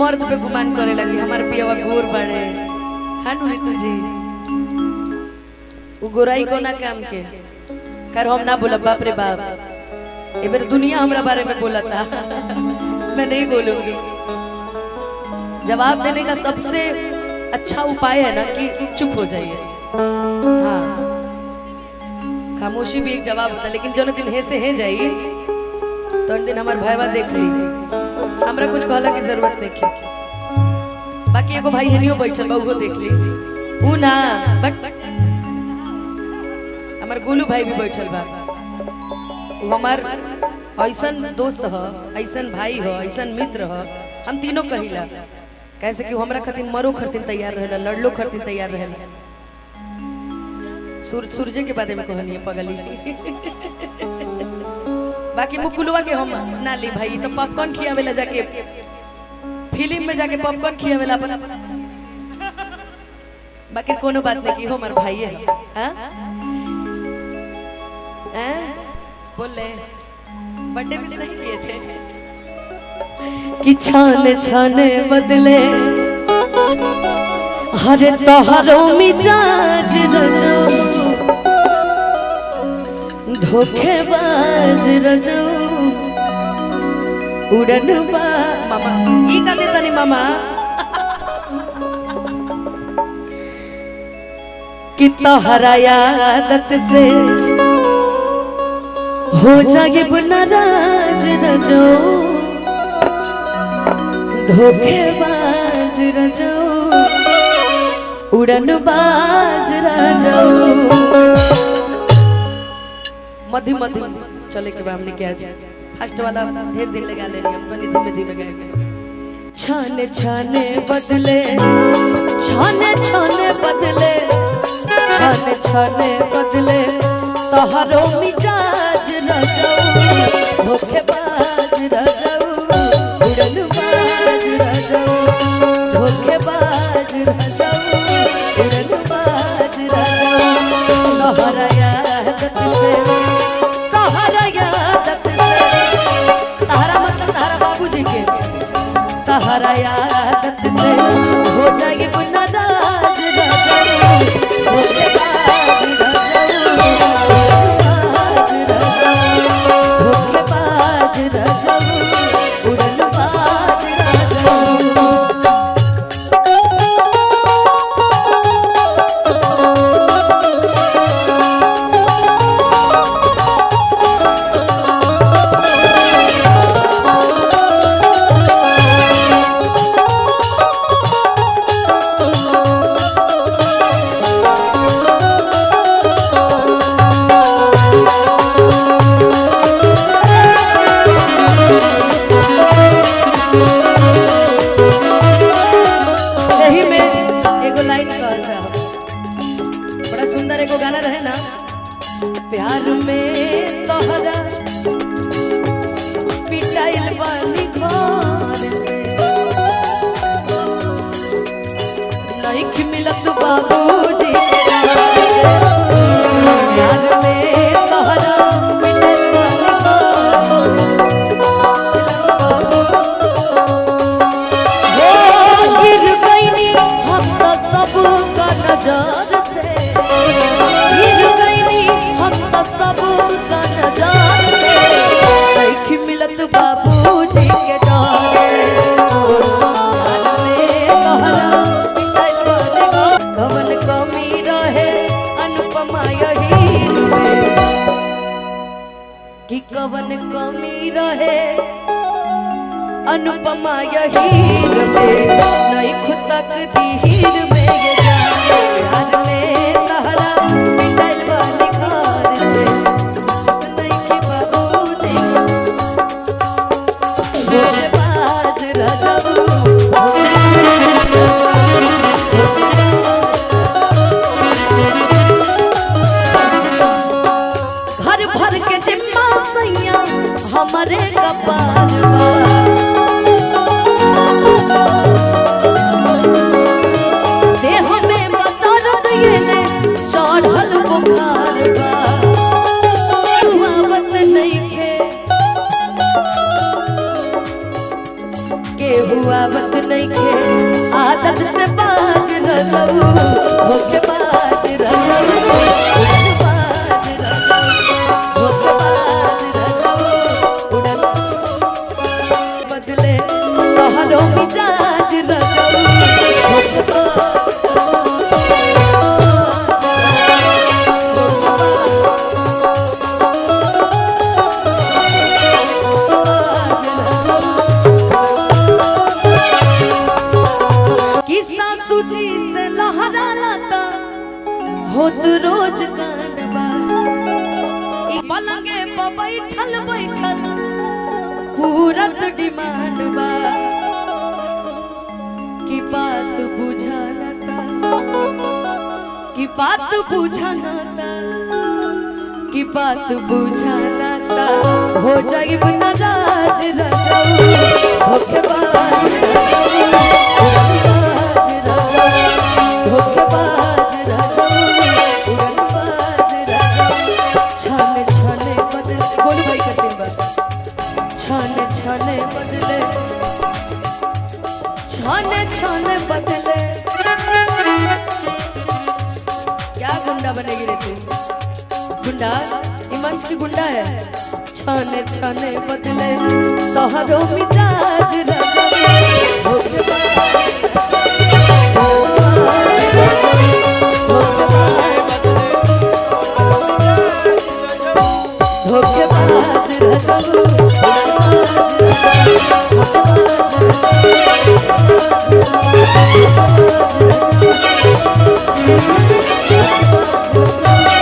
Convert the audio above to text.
मर्द पे गुमान करे लगी हमारे पियवा गोर बड़े हाँ नु तुझे वो गोराई को ना काम के कर हम ना बोला बाप रे बाप ये मेरी दुनिया हमारा बारे में बोला था मैं नहीं बोलूंगी। जवाब देने का सबसे अच्छा उपाय है ना कि चुप हो जाइए। हाँ खामोशी भी एक जवाब होता है, लेकिन जो दिन हे से हे जाइए तो दिन हमारे भाईवा देख ली हमरा कुछ कहला की जरूरत नहीं है। बाकी एगो भाई हनियो बैठल बा वो देख ली ऊ ना हमार गोलू भाई भी बैठल बा वो हमार ऐसन दोस्त ह ऐसन भाई ह ऐसन मित्र ह हम तीनों कहिला कैसे कि हमरा खातिर मरो खातिर तैयार रहेला लड़लो खातिर तैयार रहेला। सूरज के बारे में कहनी है पगली बाकी मुकुलवा के हम ना ली भाई तो पॉपकॉर्न खियावेला जाके फिल्म में जाके पॉपकॉर्न खियावेला अपन बाकी कोनो बात नहीं की हो हमार भाई है। हां बोले बर्थडे भी नहीं किए थे कि छाने छाने बदले हरे तोहरो मिजाज रजो धोखेबाज रजो उड़न बा मामा ई का देता नहीं मामा कि तोहरा आदत से हो जाए नाराज रजो धोखेबाज रजो उड़न बाज रजो। मध्यम मध्यम चले के बाद हमने क्या फर्स्ट वाला ढेर दिन लगा लेनी अपनी धीमे धीमे गए छाने छाने बदले छाने छाने बदले छाने छाने बदले तोहरो मिजाज रजो धोखेबाज रजो उड़न बाज रजो धोखेबाज रजो उड़न बाज रजो तोहरा आदत से तोहरा आदत से तोहरा मतलब तोहरा बाबूजी के तोहरा आदत से हो जाए कोई नाराज रजो धोखेबाज प्यार में तोहरा पिटाइल बानी घर से नहीं कि मिलत बाबूजी प्यार में तोहरा पिटाइल बानी गिर गईनी हम सब का नजर से सब का नजार से मिलत बाबूजी के डरे कवन कमी रहे अनुपमा यही में कि कवन कमी रहे अनुपमा यही में नहीं खुद तक दीर में ये प्यार में तहरा पिटाइल बानी घर से नहीं कि बाबूजी धोखेबाज रजो घर भर के जिम्मा सैया हमारे कपार के हुआ बत नहीं खे आदत से बाज रसऊ होके बाज रसऊ बदले तोहरो मिजाज रसऊ होत रोज कांडवा पलंगे पर बैठल बैठल पूरत डिमांड बा की बात बुझाना की बात बुझाना की बात बुझाना हो जाए नाराज रसऊ होके बाज रसऊ छाने छाने बदले गोलू भाई करते हैं बस छाने छाने बदले छाने छाने बदले क्या गुंडा बनेगी रे तू गुंडा ये मंच की गुंडा है छाने छाने बदले तोहरो मिजाज रसऊ होके बाज रसऊ